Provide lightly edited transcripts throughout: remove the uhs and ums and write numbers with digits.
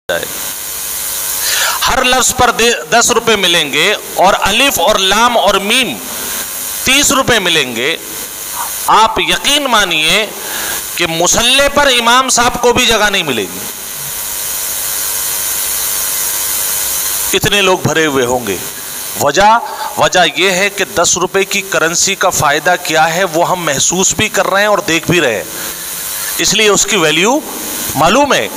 جائے. ہر لفظ پر 10 روپے ملیں گے اور الف اور لام اور میم 30 روپے ملیں گے. آپ یقین مانیے کہ مصلی پر امام صاحب کو بھی جگہ نہیں ملے گی، اتنے لوگ بھرے ہوئے ہوں گے. وجہ یہ ہے کہ 10 روپے کی کرنسی کا فائدہ کیا ہے وہ ہم محسوس بھی کر رہے ہیں اور دیکھ بھی رہے ہیں، اس لیے اس کی ویلیو معلوم ہے.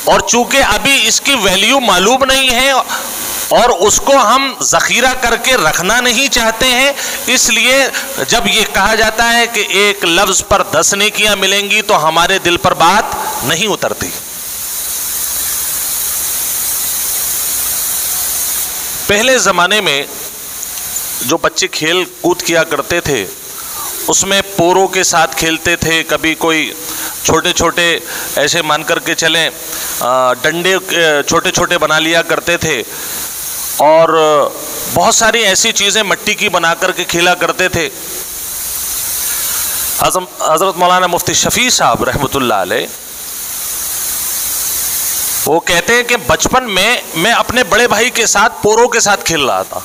اور چونکہ ابھی اس کی ویلیو معلوم نہیں ہے اور اس کو ہم ذخیرہ کر کے رکھنا نہیں چاہتے ہیں، اس لیے جب یہ کہا جاتا ہے کہ ایک لفظ پر 10 نیکیاں ملیں گی تو ہمارے دل پر بات نہیں اترتی. پہلے زمانے میں جو بچے کھیل کود کیا کرتے تھے اس میں پوروں کے ساتھ کھیلتے تھے، کبھی کوئی چھوٹے چھوٹے ایسے مان کر کے چلیں ڈنڈے چھوٹے چھوٹے بنا لیا کرتے تھے، اور بہت ساری ایسی چیزیں مٹی کی بنا کر کے کھیلا کرتے تھے. حضرت مولانا مفتی شفیع صاحب رحمۃ اللہ علیہ وہ کہتے ہیں کہ بچپن میں اپنے بڑے بھائی کے ساتھ پوروں کے ساتھ کھیل رہا تھا.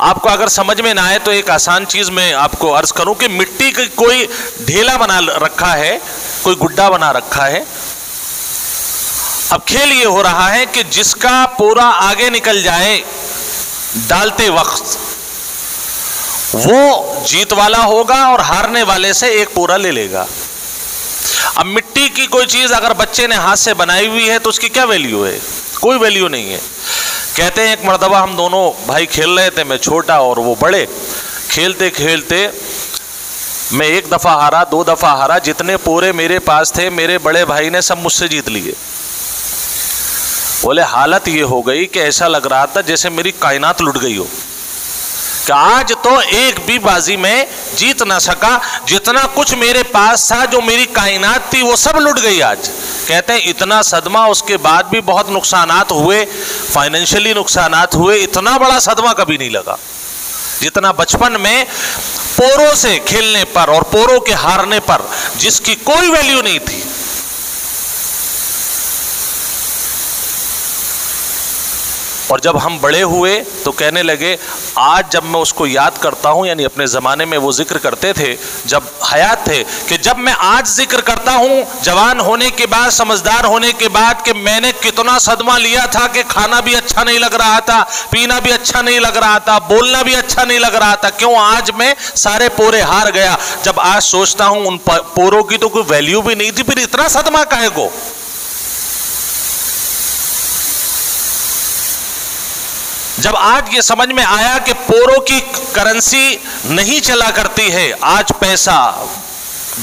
آپ کو اگر سمجھ میں نہ آئے تو ایک آسان چیز میں آپ کو عرض کروں کہ مٹی کا کوئی ڈھیلا بنا رکھا ہے، کوئی گڈا بنا رکھا ہے. اب کھیل یہ ہو رہا ہے کہ جس کا پورا آگے نکل جائے ڈالتے وقت وہ جیت والا ہوگا اور ہارنے والے سے ایک پورا لے لے گا. اب مٹی کی کوئی چیز اگر بچے نے ہاتھ سے بنائی ہوئی ہے تو اس کی کیا ویلیو ہے؟ کوئی ویلیو نہیں ہے. کہتے ہیں ایک مرتبہ ہم دونوں بھائی کھیل رہے تھے، میں چھوٹا اور وہ بڑے. کھیلتے کھیلتے میں 1 دفعہ ہارا، 2 دفعہ ہارا، جتنے پورے میرے پاس تھے میرے بڑے بھائی نے سب مجھ سے جیت لیے. بولے حالت یہ ہو گئی کہ ایسا لگ رہا تھا جیسے میری کائنات لٹ گئی ہو، کہ آج تو ایک بھی بازی میں جیت نہ سکا، جتنا کچھ میرے پاس تھا جو میری کائنات تھی وہ سب لٹ گئی آج. کہتے ہیں اتنا صدمہ، اس کے بعد بھی بہت نقصانات ہوئے، فائنینشلی نقصانات ہوئے، اتنا بڑا صدمہ کبھی نہیں لگا جتنا بچپن میں پوروں سے کھیلنے پر اور پوروں کے ہارنے پر جس کی کوئی ویلیو نہیں تھی. اور جب ہم بڑے ہوئے تو کہنے لگے آج جب میں اس کو یاد کرتا ہوں، یعنی اپنے زمانے میں وہ ذکر کرتے تھے جب حیات تھے، کہ جب میں آج ذکر کرتا ہوں جوان ہونے کے بعد، سمجھدار ہونے کے بعد، کہ میں نے کتنا صدمہ لیا تھا کہ کھانا بھی اچھا نہیں لگ رہا تھا، پینا بھی اچھا نہیں لگ رہا تھا، بولنا بھی اچھا نہیں لگ رہا تھا. کیوں؟ آج میں سارے پورے ہار گیا. جب آج سوچتا ہوں ان پوروں کی تو کوئی ویلیو بھی نہیں تھی، پھر اتنا صدمہ کاہے کو؟ جب آج یہ سمجھ میں آیا کہ پوروں کی کرنسی نہیں چلا کرتی ہے، آج پیسہ،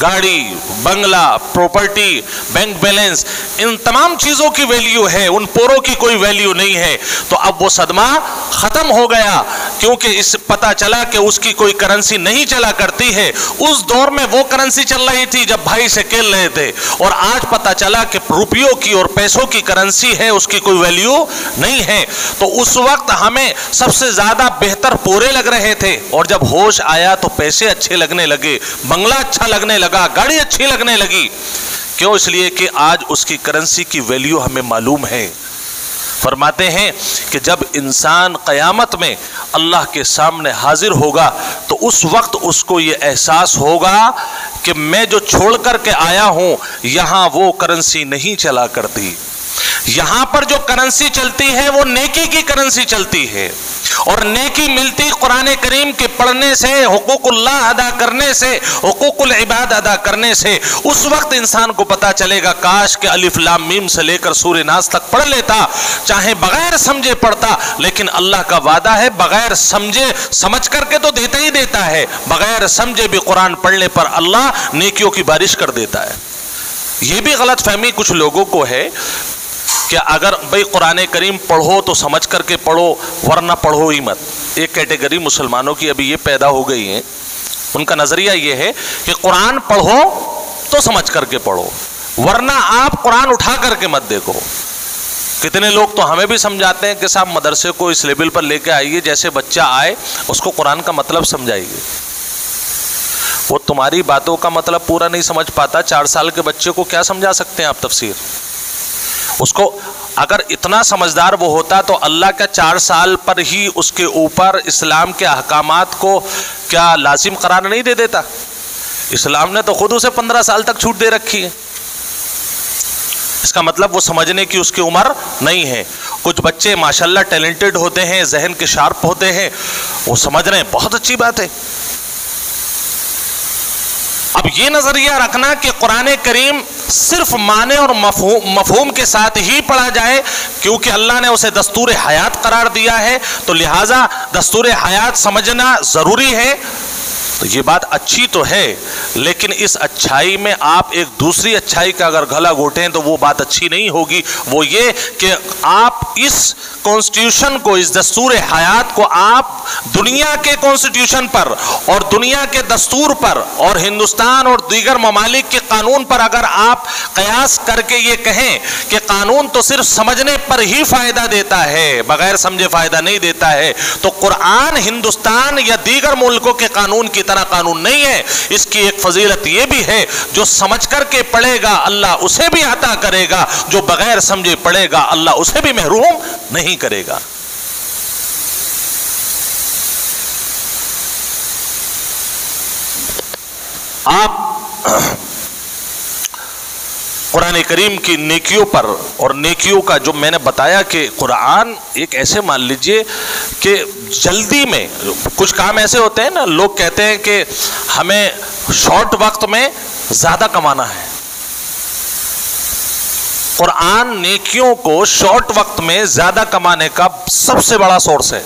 گاڑی، بنگلہ، پراپرٹی، بینک بیلنس، ان تمام چیزوں کی ویلیو ہے، ان پوروں کی کوئی ویلیو نہیں ہے، تو اب وہ صدمہ ختم ہو گیا، کیونکہ اس پتہ چلا کہ اس کی کوئی کرنسی نہیں چلا کرتی ہے. اس دور میں وہ کرنسی چل رہی تھی جب بھائی سے کھیل رہے تھے، اور آج پتہ چلا کہ روپیوں کی اور پیسوں کی کرنسی ہے، اس کی کوئی ویلیو نہیں ہے. تو اس وقت ہمیں سب سے زیادہ بہتر پورے لگ رہے تھے، اور جب ہوش آیا تو پیسے اچھے لگنے لگے، بنگلہ اچھا لگنے لگا، گاڑی اچھی لگنے لگی. کیوں؟ اس لیے کہ آج اس کی کرنسی کی ویلیو ہمیں معلوم ہے. فرماتے ہیں کہ جب انسان قیامت میں اللہ کے سامنے حاضر ہوگا تو اس وقت اس کو یہ احساس ہوگا کہ میں جو چھوڑ کر کے آیا ہوں یہاں وہ کرنسی نہیں چلا کرتی. یہاں پر جو کرنسی چلتی ہے وہ نیکی کی کرنسی چلتی ہے، اور نیکی ملتی قرآن کریم کے پڑھنے سے، حقوق اللہ ادا کرنے سے، حقوق العباد ادا کرنے سے. اس وقت انسان کو پتا چلے گا کاش کہ الف لام میم سے لے کر سورہ ناس تک پڑھ لیتا، چاہے بغیر سمجھے پڑھتا، لیکن اللہ کا وعدہ ہے بغیر سمجھے، سمجھ کر کے تو دیتا ہی دیتا ہے، بغیر سمجھے بھی قرآن پڑھنے پر اللہ نیکیوں کی بارش کر دیتا ہے. یہ بھی غلط فہمی کچھ لوگوں کو ہے کہ اگر بھئی قرآن کریم پڑھو تو سمجھ کر کے پڑھو ورنہ پڑھو ہی مت. ایک کیٹیگری مسلمانوں کی ابھی یہ پیدا ہو گئی ہے، ان کا نظریہ یہ ہے کہ قرآن پڑھو تو سمجھ کر کے پڑھو ورنہ آپ قرآن اٹھا کر کے مت دیکھو. کتنے لوگ تو ہمیں بھی سمجھاتے ہیں کہ صاحب مدرسے کو اس لیول پر لے کے آئیے جیسے بچہ آئے اس کو قرآن کا مطلب سمجھائیے. وہ تمہاری باتوں کا مطلب پورا نہیں سمجھ پاتا. 4 سال کے بچے کو کیا سمجھا سکتے ہیں آپ تفسیر؟ اس کو اگر اتنا سمجھدار وہ ہوتا تو اللہ کا 4 سال پر ہی اس کے اوپر اسلام کے احکامات کو کیا لازم قرار نہیں دے دیتا؟ اسلام نے تو خود اسے 15 سال تک چھوٹ دے رکھی ہے. اس کا مطلب وہ سمجھنے کی اس کی عمر نہیں ہے. کچھ بچے ماشاءاللہ ٹیلنٹڈ ہوتے ہیں، ذہن کے شارپ ہوتے ہیں، وہ سمجھ رہے ہیں، بہت اچھی بات ہے. اب یہ نظریہ رکھنا کہ قرآن کریم صرف معنی اور مفہوم کے ساتھ ہی پڑھا جائے کیونکہ اللہ نے اسے دستور حیات قرار دیا ہے تو لہٰذا دستور حیات سمجھنا ضروری ہے، تو یہ بات اچھی تو ہے، لیکن اس اچھائی میں آپ ایک دوسری اچھائی کا اگر گھلا گھوٹیں تو وہ بات اچھی نہیں ہوگی. وہ یہ کہ آپ اس کانسٹیٹیوشن کو، اس دستور حیات کو آپ دنیا کے کانسٹیٹیوشن پر اور دنیا کے دستور پر اور ہندوستان اور دیگر ممالک کے قانون پر اگر آپ قیاس کر کے یہ کہیں کہ قانون تو صرف سمجھنے پر ہی فائدہ دیتا ہے، بغیر سمجھے فائدہ نہیں دیتا ہے، تو قرآن ہندوستان یا دیگر ملکوں کے قانون کی طرح قانون نہیں ہے. اس کی ایک فضیلت یہ بھی ہے جو سمجھ کر کے پڑھے گا اللہ اسے بھی عطا کرے گا، جو بغیر سمجھے پڑھے گا اللہ اسے بھی محروم نہیں کرے گا. آپ قرآن کریم کی نیکیوں پر اور نیکیوں کا جو میں نے بتایا کہ قرآن ایک ایسے مان لیجئے کہ جلدی میں کچھ کام ایسے ہوتے ہیں نا، لوگ کہتے ہیں کہ ہمیں شارٹ وقت میں زیادہ کمانا ہے. قرآن نیکیوں کو شارٹ وقت میں زیادہ کمانے کا سب سے بڑا سورس ہے.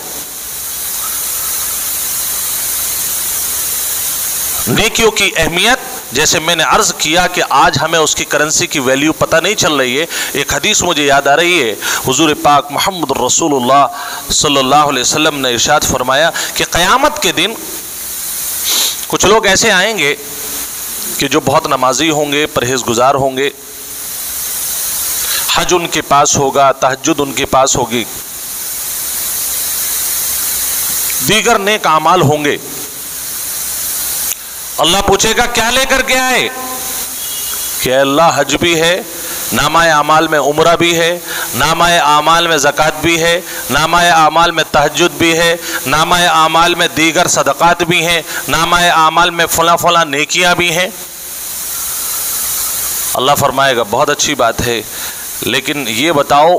نیکیوں کی اہمیت جیسے میں نے عرض کیا کہ آج ہمیں اس کی کرنسی کی ویلیو پتہ نہیں چل رہی ہے. ایک حدیث مجھے یاد آ رہی ہے، حضور پاک محمد رسول اللہ صلی اللہ علیہ وسلم نے ارشاد فرمایا کہ قیامت کے دن کچھ لوگ ایسے آئیں گے کہ جو بہت نمازی ہوں گے، پرہیزگزار ہوں گے، حج ان کے پاس ہوگا، تہجد ان کے پاس ہوگی، دیگر نیک اعمال ہوں گے. اللہ پوچھے گا کیا لے کر کے آئے؟ کہ اللہ حج بھی ہے، نامہ اعمال میں عمرہ بھی ہے، نامہ اعمال میں زکوٰۃ بھی ہے، نامہ اعمال میں تہجد بھی ہے، نامہ اعمال میں دیگر صدقات بھی ہیں، نامہ اعمال میں فلاں فلاں نیکیاں بھی ہیں. اللہ فرمائے گا بہت اچھی بات ہے، لیکن یہ بتاؤ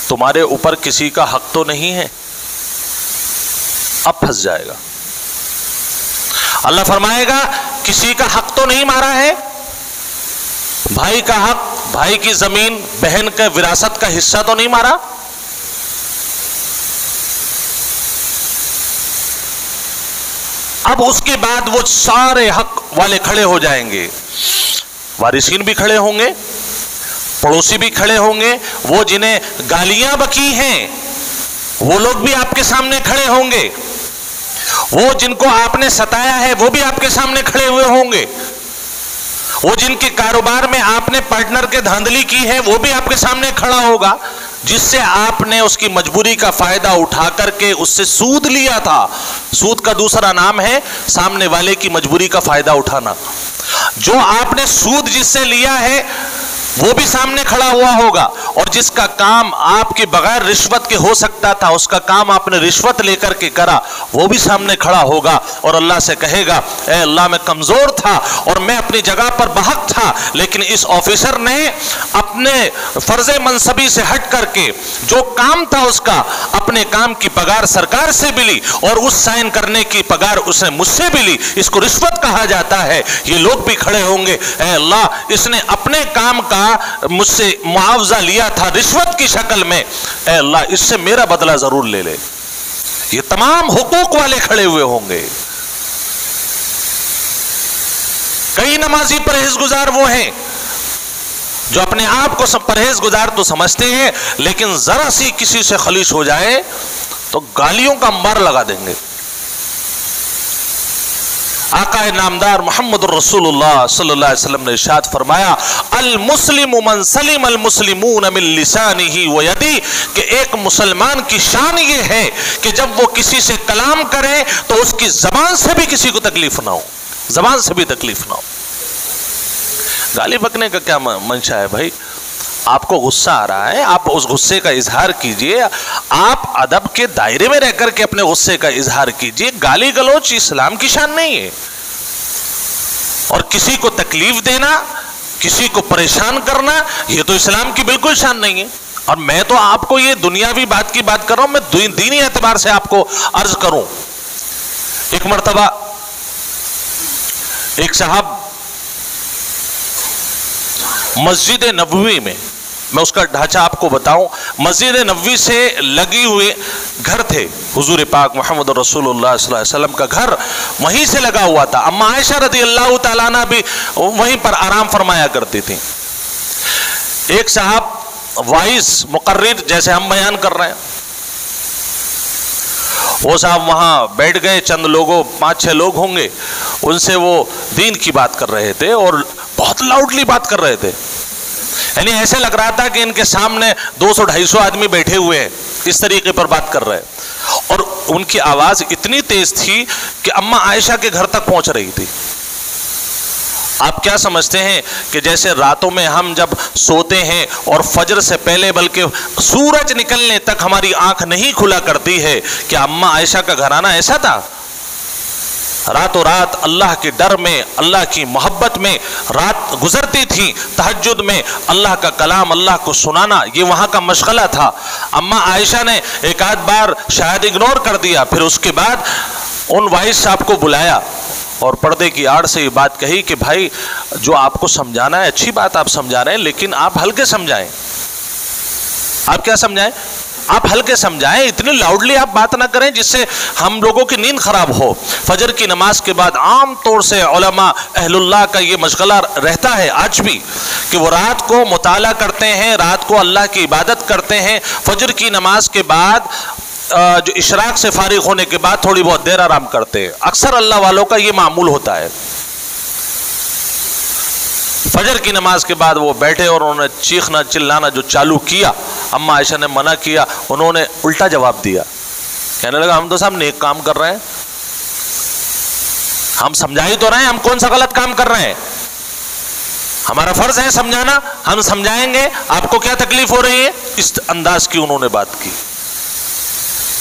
تمہارے اوپر کسی کا حق تو نہیں ہے؟ اب پھنس جائے گا. اللہ فرمائے گا کسی کا حق تو نہیں مارا ہے؟ بھائی کا حق، بھائی کی زمین، بہن کا وراثت کا حصہ تو نہیں مارا؟ اب اس کے بعد وہ سارے حق والے کھڑے ہو جائیں گے، وارثین بھی کھڑے ہوں گے، پڑوسی بھی کھڑے ہوں گے، وہ جنہیں گالیاں بکی ہیں وہ لوگ بھی آپ کے سامنے کھڑے ہوں گے، وہ جن کو آپ نے ستایا ہے وہ بھی آپ کے سامنے کھڑے ہوئے ہوں گے، وہ جن کے کاروبار میں آپ نے پارٹنر کے دھاندلی کی ہے وہ بھی آپ کے سامنے کھڑا ہوگا، جس سے آپ نے اس کی مجبوری کا فائدہ اٹھا کر کے اس سے سود لیا تھا. سود کا دوسرا نام ہے سامنے والے کی مجبوری کا فائدہ اٹھانا. جو آپ نے سود جس سے لیا ہے وہ بھی سامنے کھڑا ہوا ہوگا، اور جس کا کام آپ کے بغیر رشوت کے ہو سکتا تھا اس کا کام آپ نے رشوت لے کر کے کرا وہ بھی سامنے کھڑا ہوگا، اور اللہ سے کہے گا اے اللہ میں کمزور تھا اور میں اپنی جگہ پر بحق تھا، لیکن اس آفیسر نے اپنے فرض منصبی سے ہٹ کر کے جو کام تھا اس کا اپنے کام کی پگار سرکار سے بھی لی اور اس سائن کرنے کی پگار اس نے مجھ سے بھی لی، اس کو رشوت کہا جاتا ہے. یہ لوگ بھی کھڑے ہوں گے اے اللہ اس نے اپنے کام کا مجھ سے معاوضہ لیا تھا رشوت کی شکل میں، اے اللہ اس سے میرا بدلہ ضرور لے لے. یہ تمام حقوق والے کھڑے ہوئے ہوں گے. کئی نمازی پرہیزگزار وہ ہیں جو اپنے آپ کو سب پرہیزگزار تو سمجھتے ہیں لیکن ذرا سی کسی سے خلیش ہو جائے تو گالیوں کا انبار لگا دیں گے. آقا نامدار محمد الرسول اللہ صلی اللہ علیہ وسلم نے ارشاد فرمایا المسلم من سلم المسلمون من لسانہ و یدہ، کہ ایک مسلمان کی شان یہ ہے کہ جب وہ کسی سے کلام کرے تو اس کی زبان سے بھی کسی کو تکلیف نہ ہو، زبان سے بھی تکلیف نہ ہو. گالی بکنے کا کیا منشا ہے بھائی؟ آپ کو غصہ آ رہا ہے، آپ اس غصے کا اظہار کیجئے، آپ ادب کے دائرے میں رہ کر کے اپنے غصے کا اظہار کیجئے۔ گالی گلوچ اسلام کی شان نہیں ہے، اور کسی کو تکلیف دینا، کسی کو پریشان کرنا، یہ تو اسلام کی بالکل شان نہیں ہے۔ اور میں تو آپ کو یہ دنیاوی بات کی بات کر رہا ہوں، میں دینی اعتبار سے آپ کو عرض کروں۔ ایک مرتبہ ایک صاحب مسجد نبوی میں اس کا ڈھانچہ آپ کو بتاؤں، مسجد نبوی سے لگی ہوئے گھر تھے، حضور پاک محمد رسول اللہ صلی اللہ علیہ وسلم کا گھر وہیں سے لگا ہوا تھا۔ اما عائشہ رضی اللہ تعالیٰ عنہ بھی وہیں پر آرام فرمایا کرتی تھی۔ ایک صاحب وائس مقرر جیسے ہم بیان کر رہے ہیں، وہ صاحب وہاں بیٹھ گئے، چند لوگوں 5-6 لوگ ہوں گے، ان سے وہ دین کی بات کر رہے تھے اور بہت لاؤڈلی بات کر رہے تھے، یعنی ایسے لگ رہا تھا کہ ان کے سامنے 200-250 آدمی بیٹھے ہوئے ہیں، اس طریقے پر بات کر رہے ہیں، اور ان کی آواز اتنی تیز تھی کہ اما عائشہ کے گھر تک پہنچ رہی تھی۔ آپ کیا سمجھتے ہیں کہ جیسے راتوں میں ہم جب سوتے ہیں اور فجر سے پہلے بلکہ سورج نکلنے تک ہماری آنکھ نہیں کھلا کرتی ہے، کہ اما عائشہ کا گھرانہ ایسا تھا؟ راتوں رات اللہ کے ڈر میں، اللہ کی محبت میں رات گزرتی تھی، تہجد میں اللہ کا کلام اللہ کو سنانا یہ وہاں کا مشغلہ تھا۔ اما عائشہ نے ایک آدھ بار شاید اگنور کر دیا، پھر اس کے بعد ان وائس صاحب کو بلایا اور پردے کی آڑ سے یہ بات کہی کہ بھائی جو آپ کو سمجھانا ہے اچھی بات آپ سمجھا رہے ہیں، لیکن آپ ہلکے سمجھائیں۔ آپ کیا سمجھائیں؟ آپ ہلکے سمجھائیں، اتنی لاؤڈلی آپ بات نہ کریں جس سے ہم لوگوں کی نیند خراب ہو۔ فجر کی نماز کے بعد عام طور سے علماء اہل اللہ کا یہ مشغلہ رہتا ہے آج بھی، کہ وہ رات کو مطالعہ کرتے ہیں، رات کو اللہ کی عبادت کرتے ہیں، فجر کی نماز کے بعد جو اشراق سے فارغ ہونے کے بعد تھوڑی بہت دیر آرام کرتے ہیں۔ اکثر اللہ والوں کا یہ معمول ہوتا ہے۔ فجر کی نماز کے بعد وہ بیٹھے اور انہوں نے چیخنا چلانا جو چالو کیا، اما عائشہ نے منع کیا، انہوں نے الٹا جواب دیا، کہنے لگا ہم تو صاحب نیک کام کر رہے ہیں، ہم سمجھا ہی تو رہے ہیں، ہم کون سا غلط کام کر رہے ہیں؟ ہمارا فرض ہے سمجھانا، ہم سمجھائیں گے، آپ کو کیا تکلیف ہو رہی ہے؟ اس انداز کی انہوں نے بات کی۔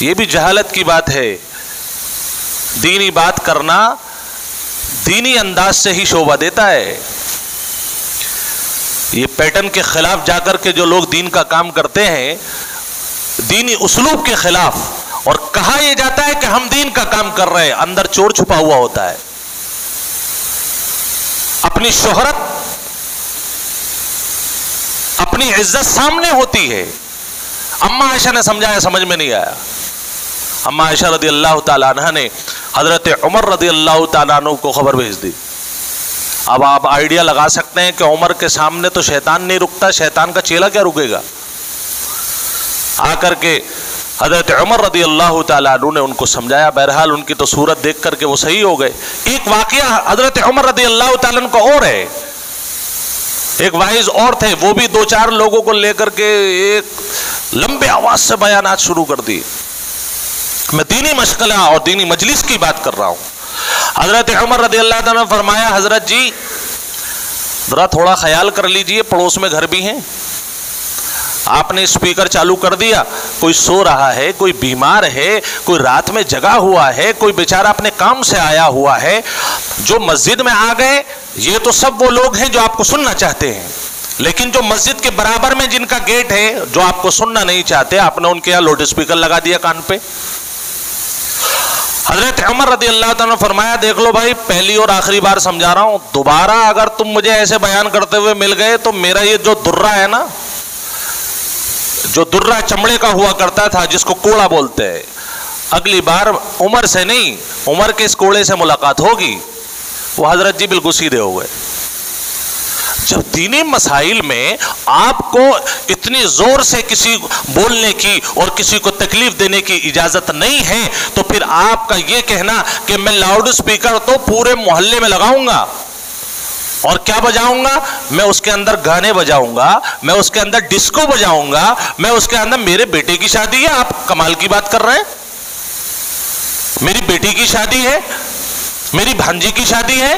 یہ بھی جہالت کی بات ہے۔ دینی بات کرنا دینی انداز سے ہی شوبہ دیتا ہے۔ یہ پیٹرن کے خلاف جا کر کے جو لوگ دین کا کام کرتے ہیں، دینی اسلوب کے خلاف، اور کہا یہ جاتا ہے کہ ہم دین کا کام کر رہے ہیں، اندر چور چھپا ہوا ہوتا ہے۔ اپنی شہرت، اپنی عزت سامنے ہوتی ہے۔ اما عائشہ نے سمجھایا، سمجھ میں نہیں آیا۔ اما عائشہ رضی اللہ تعالیٰ عنہ نے حضرت عمر رضی اللہ تعالیٰ عنہ کو خبر بھیج دی۔ اب آپ آئیڈیا لگا سکتے ہیں کہ عمر کے سامنے تو شیطان نہیں رکتا، شیطان کا چیلا کیا رکے گا؟ آ کر کے حضرت عمر رضی اللہ تعالیٰ عنہ نے ان کو سمجھایا۔ بہرحال ان کی تو صورت دیکھ کر کے وہ صحیح ہو گئے۔ ایک واقعہ حضرت عمر رضی اللہ تعالیٰ عنہ کا اور ہے، ایک واعظ اور تھے، وہ بھی 2-4 لوگوں کو لے کر کے ایک لمبے آواز سے بیانات شروع کر دی۔ میں دینی مشغلہ اور دینی مجلس کی بات کر رہا ہوں۔ حضرت عمر رضی اللہ تعالیٰ نے فرمایا، حضرت جی ذرا تھوڑا خیال کر لیجئے، پڑوس میں گھر بھی ہیں۔ آپ نے اسپیکر چالو کر دیا، کوئی سو رہا ہے، کوئی بیمار ہے، کوئی رات میں جگا ہوا ہے، کوئی بیچارہ اپنے کام سے آیا ہوا ہے، جو مسجد میں آ گئے یہ تو سب وہ لوگ ہیں جو آپ کو سننا چاہتے ہیں، لیکن جو مسجد کے برابر میں جن کا گیٹ ہے، جو آپ کو سننا نہیں چاہتے، آپ نے ان کے یہاں لاؤڈ اسپیکر لگا دیا کان پہ۔ حضرت عمر رضی اللہ تعالیٰ نے فرمایا، دیکھ لو بھائی، پہلی اور آخری بار سمجھا رہا ہوں، دوبارہ اگر تم مجھے ایسے بیان کرتے ہوئے مل گئے تو میرا یہ جو درہ ہے نا، جو درہ چمڑے کا ہوا کرتا تھا جس کو کوڑا بولتے ہیں، اگلی بار عمر سے نہیں، عمر کے اس کوڑے سے ملاقات ہوگی۔ وہ حضرت جی بالکل سیدھے ہو گئے۔ جب دینی مسائل میں آپ کو اتنی زور سے کسی بولنے کی اور کسی کو تکلیف دینے کی اجازت نہیں ہے، تو پھر آپ کا یہ کہنا کہ میں لاؤڈ اسپیکر تو پورے محلے میں لگاؤں گا اور کیا بجاؤں گا، میں اس کے اندر گانے بجاؤں گا، میں اس کے اندر ڈسکو بجاؤں گا، میں اس کے اندر، میرے بیٹے کی شادی ہے، آپ کمال کی بات کر رہے ہیں، میری بیٹی کی شادی ہے، میری بھانجی کی شادی ہے۔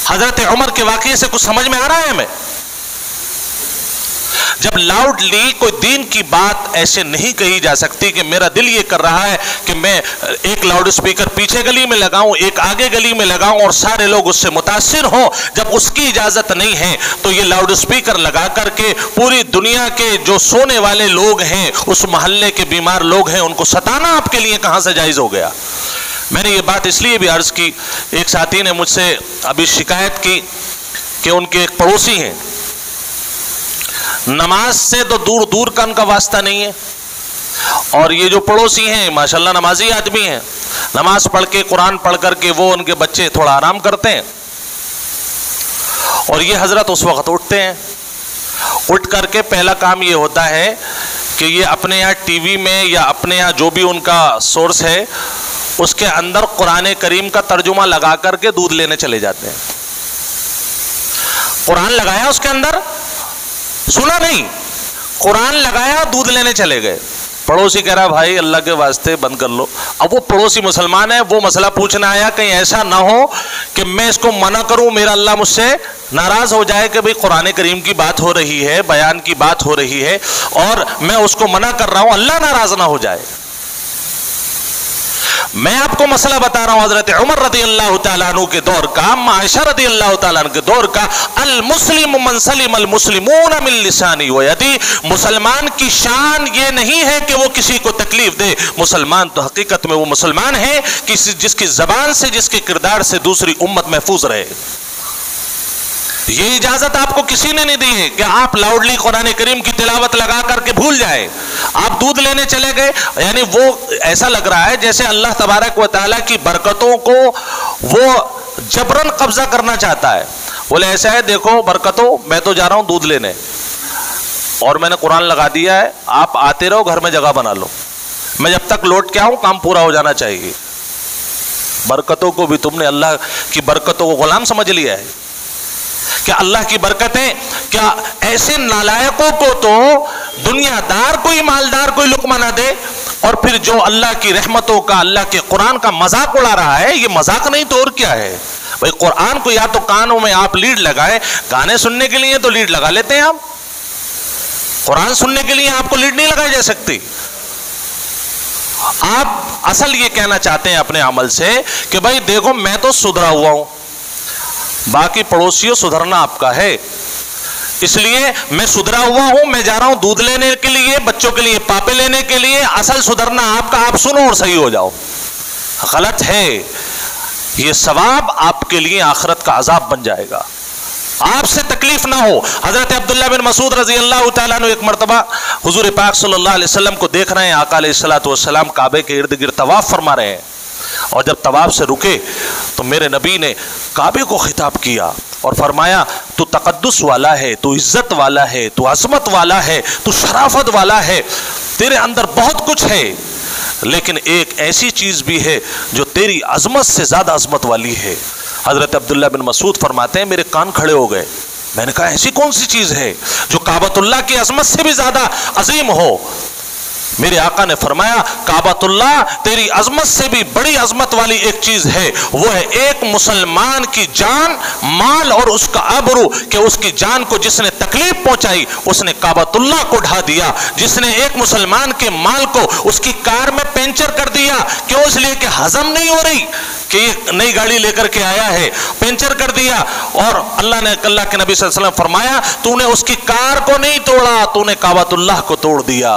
حضرت عمر کے واقعے سے کچھ سمجھ میں آ رہا ہے ہمیں؟ جب لاؤڈلی کوئی دین کی بات ایسے نہیں کہی جا سکتی کہ میرا دل یہ کر رہا ہے کہ میں ایک لاؤڈ اسپیکر پیچھے گلی میں لگاؤں، ایک آگے گلی میں لگاؤں اور سارے لوگ اس سے متاثر ہوں، جب اس کی اجازت نہیں ہے تو یہ لاؤڈ اسپیکر لگا کر کے پوری دنیا کے جو سونے والے لوگ ہیں، اس محلے کے بیمار لوگ ہیں، ان کو ستانا آپ کے لیے کہاں سے جائز ہو گیا؟ میں نے یہ بات اس لیے بھی عرض کی، ایک ساتھی نے مجھ سے ابھی شکایت کی کہ ان کے ایک پڑوسی ہیں، نماز سے تو دور دور کا ان کا واسطہ نہیں ہے، اور یہ جو پڑوسی ہیں ماشاءاللہ نمازی آدمی ہیں، نماز پڑھ کے قرآن پڑھ کر کے وہ ان کے بچے تھوڑا آرام کرتے ہیں، اور یہ حضرت اس وقت اٹھتے ہیں، اٹھ کر کے پہلا کام یہ ہوتا ہے کہ یہ اپنے یہاں ٹی وی میں یا اپنے یہاں جو بھی ان کا سورس ہے اس کے اندر قرآن کریم کا ترجمہ لگا کر کے دودھ لینے چلے جاتے ہیں۔ قرآن لگایا اس کے اندر، سنا نہیں، قرآن لگایا دودھ لینے چلے گئے۔ پڑوسی کہہ رہا بھائی اللہ کے واسطے بند کر لو۔ اب وہ پڑوسی مسلمان ہے، وہ مسئلہ پوچھنا آیا کہیں ایسا نہ ہو کہ میں اس کو منع کروں، میرا اللہ مجھ سے ناراض ہو جائے کہ بھئی قرآن کریم کی بات ہو رہی ہے، بیان کی بات ہو رہی ہے اور میں اس کو منع کر رہا ہوں، اللہ ناراض نہ ہو جائے۔ میں آپ کو مسئلہ بتا رہا ہوں حضرت عمر رضی اللہ تعالیٰ عنہ کے دور کا، عائشہ رضی اللہ تعالیٰ عنہ کے دور کا، المسلم من سلم المسلمون من لسانی و یدی، مسلمان کی شان یہ نہیں ہے کہ وہ کسی کو تکلیف دے، مسلمان تو حقیقت میں وہ مسلمان ہے جس کی زبان سے، جس کے کردار سے دوسری امت محفوظ رہے۔ یہ اجازت آپ کو کسی نے نہیں دی ہے کہ آپ لاؤڈلی قرآن کریم کی تلاوت لگا کر کے بھول جائیں۔ آپ دودھ لینے چلے گئے، یعنی وہ ایسا لگ رہا ہے جیسے اللہ تبارک و تعالیٰ کی برکتوں کو وہ جبرن قبضہ کرنا چاہتا ہے۔ بولے ایسا ہے دیکھو برکتوں، میں تو جا رہا ہوں دودھ لینے اور میں نے قرآن لگا دیا ہے، آپ آتے رہو، گھر میں جگہ بنا لو، میں جب تک لوٹ کے آؤں کام پورا ہو جانا چاہیے۔ برکتوں کو بھی تم نے اللہ کی برکتوں کو غلام سمجھ لیا ہے۔ کیا اللہ کی برکتیں، کیا ایسے نالائقوں کو تو دنیا دار کوئی مالدار کوئی لقمہ نہ دے، اور پھر جو اللہ کی رحمتوں کا، اللہ کے قرآن کا مذاق اڑا رہا ہے، یہ مذاق نہیں تو اور کیا ہے؟ بھائی قرآن کو یا تو کانوں میں آپ لیڈ لگائے، گانے سننے کے لیے تو لیڈ لگا لیتے ہیں آپ، قرآن سننے کے لیے آپ کو لیڈ نہیں لگائی جا سکتی۔ آپ اصل یہ کہنا چاہتے ہیں اپنے عمل سے کہ بھائی دیکھو میں تو سدھرا ہوا ہوں، باقی پڑوسیوں سدھرنا آپ کا ہے، اس لیے میں سدھرا ہوا ہوں، میں جا رہا ہوں دودھ لینے کے لیے، بچوں کے لیے پاپے لینے کے لیے، اصل سدھرنا آپ کا، آپ سنو اور صحیح ہو جاؤ۔ غلط ہے، یہ ثواب آپ کے لیے آخرت کا عذاب بن جائے گا، آپ سے تکلیف نہ ہو۔ حضرت عبداللہ بن مسعود رضی اللہ تعالیٰ عنہ ایک مرتبہ حضور پاک صلی اللہ علیہ وسلم کو دیکھ رہے ہیں، آقا علیہ الصلوۃ والسلام کعبے کے ارد گرد طواف فرما رہے ہیں، اور جب طواف سے رکے تو میرے نبی نے کعبے کو خطاب کیا اور فرمایا تو تقدس والا ہے، تو عزت والا ہے، تو عظمت والا ہے، تو شرافت والا ہے، تیرے اندر بہت کچھ ہے، لیکن ایک ایسی چیز بھی ہے جو تیری عظمت سے زیادہ عظمت والی ہے۔ حضرت عبداللہ بن مسعود فرماتے ہیں میرے کان کھڑے ہو گئے، میں نے کہا ایسی کون سی چیز ہے جو کعبۃ اللہ کی عظمت سے بھی زیادہ عظیم ہو؟ میرے آقا نے فرمایا کعبۃ اللہ تیری عظمت سے بھی بڑی عظمت والی ایک چیز ہے، وہ ہے ایک مسلمان کی جان، مال اور اس کا آبرو، کہ اس کی جان کو جس نے تکلیف پہنچائی اس نے کعبۃ اللہ کو ڈھا دیا، جس نے ایک مسلمان کے مال کو اس کی کار میں پینچر کر دیا، کیوں؟ اس لیے کہ ہضم نہیں ہو رہی کہ یہ نئی گاڑی لے کر کے آیا ہے، پینچر کر دیا، اور اللہ کے نبی صلی اللہ علیہ وسلم فرمایا تو نے اس کی کار کو نہیں توڑا، تو نے کعبۃ اللہ کو توڑ دیا۔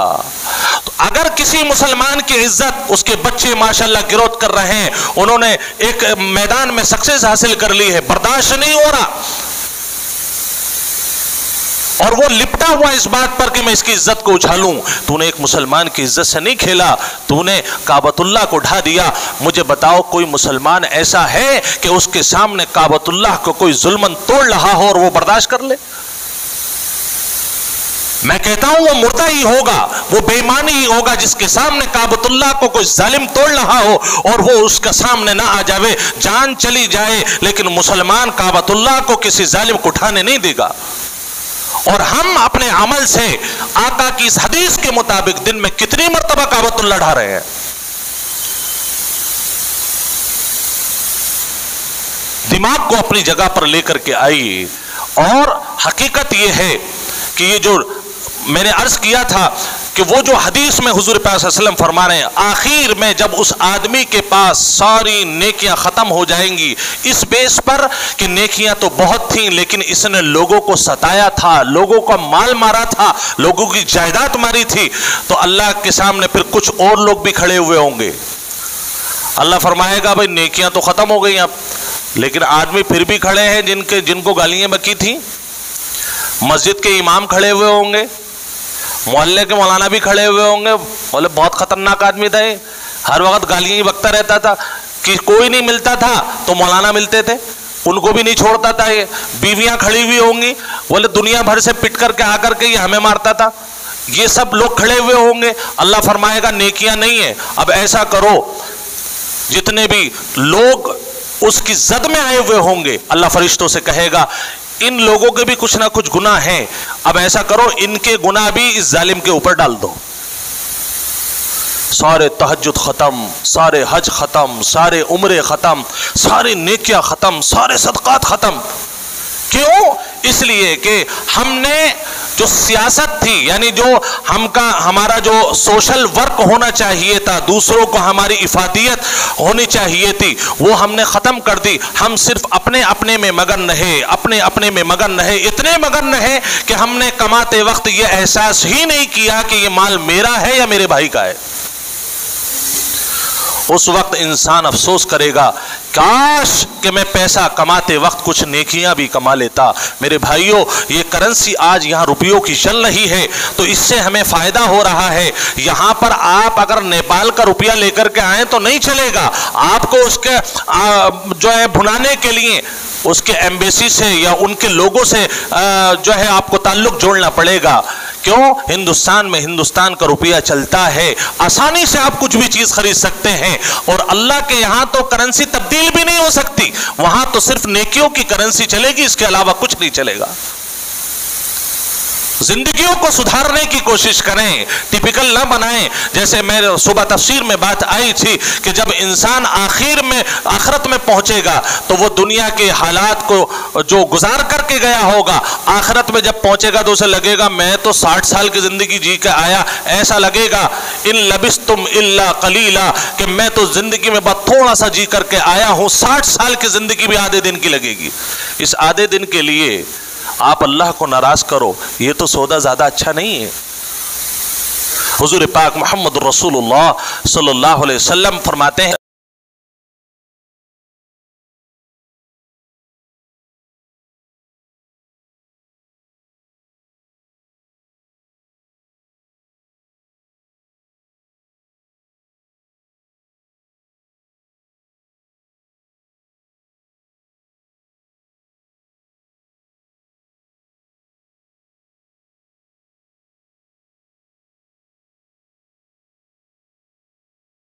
تو اگر کسی مسلمان کی عزت، اس کے بچے ماشاءاللہ گروتھ کر رہے ہیں، انہوں نے ایک میدان میں سکسیس حاصل کر لی ہے، برداشت نہیں ہو رہا، اور وہ لپٹا ہوا اس بات پر کہ میں اس کی عزت کو اچھالوں، تو نے ایک مسلمان کی عزت سے نہیں کھیلا، تو نے کعبۃ اللہ کو ڈھا دیا۔ مجھے بتاؤ کوئی مسلمان ایسا ہے کہ اس کے سامنے کعبۃ اللہ کو کوئی ظلمن توڑ رہا ہو اور وہ برداشت کر لے؟ میں کہتا ہوں وہ مردہ ہی ہوگا، وہ بے ایمانی ہی ہوگا جس کے سامنے کعبۃ اللہ کو کوئی ظالم توڑ رہا ہو اور وہ اس کا سامنے نہ آ جاوے، جان چلی جائے، لیکن مسلمان کعبۃ اللہ کو کسی ظالم کو اٹھانے نہیں دے گا۔ اور ہم اپنے عمل سے آقا کی اس حدیث کے مطابق دن میں کتنی مرتبہ کعبۃ اللہ ڈھا رہے ہیں؟ دماغ کو اپنی جگہ پر لے کر کے آئیے، اور حقیقت یہ ہے کہ یہ جو میں نے عرض کیا تھا کہ وہ جو حدیث میں حضور پاک صلی اللہ علیہ وسلم فرما رہے ہیں آخر میں جب اس آدمی کے پاس ساری نیکیاں ختم ہو جائیں گی اس بیس پر کہ نیکیاں تو بہت تھیں لیکن اس نے لوگوں کو ستایا تھا, لوگوں کا مال مارا تھا, لوگوں کی جائیداد ماری تھی, تو اللہ کے سامنے پھر کچھ اور لوگ بھی کھڑے ہوئے ہوں گے. اللہ فرمائے گا بھائی نیکیاں تو ختم ہو گئی اب, لیکن آدمی پھر بھی کھڑے ہیں جن کو گالیاں بکی تھیں. مسجد کے امام کھڑے ہوئے ہوں گے, محلے کے مولانا بھی کھڑے ہوئے ہوں گے, بولے بہت خطرناک آدمی تھا, ہر وقت گالیاں ہی بکتا رہتا تھا, کہ کوئی نہیں ملتا تھا تو مولانا ملتے تھے, ان کو بھی نہیں چھوڑتا تھا. یہ بیویاں کھڑی ہوئی ہوں گی, بولے دنیا بھر سے پٹ کر کے آ کر کے یہ ہمیں مارتا تھا. یہ سب لوگ کھڑے ہوئے ہوں گے. اللہ فرمائے گا نیکیاں نہیں ہیں. اب ایسا کرو, جتنے بھی لوگ اس کی زد میں آئے ہوئے ہوں گے اللہ فرشتوں سے کہے گا ان لوگوں کے بھی کچھ نہ کچھ گناہ ہیں, اب ایسا کرو ان کے گناہ بھی اس ظالم کے اوپر ڈال دو. سارے تہجد ختم, سارے حج ختم, سارے عمرے ختم, سارے نیکیاں ختم, سارے صدقات ختم. کیوں؟ اس لیے کہ ہم نے جو سیاست تھی, یعنی جو ہمارا جو سوشل ورک ہونا چاہیے تھا, دوسروں کو ہماری افادیت ہونی چاہیے تھی, وہ ہم نے ختم کر دی. ہم صرف اپنے میں مگن رہے, اپنے میں مگن رہے, اتنے مگن رہے کہ ہم نے کماتے وقت یہ احساس ہی نہیں کیا کہ یہ مال میرا ہے یا میرے بھائی کا ہے. اس وقت انسان افسوس کرے گا کاش کہ میں پیسہ کماتے وقت کچھ نیکیاں بھی کما لیتا. میرے بھائیوں, یہ کرنسی آج یہاں روپیوں کی چل رہی ہے تو اس سے ہمیں فائدہ ہو رہا ہے. یہاں پر آپ اگر نیپال کا روپیہ لے کر کے آئیں تو نہیں چلے گا, آپ کو اس کے جو ہے بھنانے کے لیے اس کے ایمبیسی سے یا ان کے لوگوں سے جو ہے آپ کو تعلق جوڑنا پڑے گا. کیوں؟ ہندوستان میں ہندوستان کا روپیہ چلتا ہے, آسانی سے آپ کچھ بھی چیز خرید سکتے ہیں, اور اللہ کے یہاں تو کرنسی تبدیل بھی نہیں ہو سکتی, وہاں تو صرف نیکیوں کی کرنسی چلے گی, اس کے علاوہ کچھ نہیں چلے گا. زندگیوں کو سدھارنے کی کوشش کریں, ٹپیکل نہ بنائیں. جیسے میرے صبح تفسیر میں بات آئی تھی کہ جب انسان آخرت میں پہنچے گا تو وہ دنیا کے حالات کو جو گزار کر کے گیا ہوگا, آخرت میں جب پہنچے گا تو اسے لگے گا میں تو 60 سال کی زندگی جی کے آیا. ایسا لگے گا ان لبستم الا قلیلا, کہ میں تو زندگی میں بس تھوڑا سا جی کر کے آیا ہوں, 60 سال کی زندگی بھی آدھے دن کی لگے گی. اس آدھے دن کے لیے آپ اللہ کو ناراض کرو, یہ تو سودا زیادہ اچھا نہیں ہے. حضور پاک محمد رسول اللہ صلی اللہ علیہ وسلم فرماتے ہیں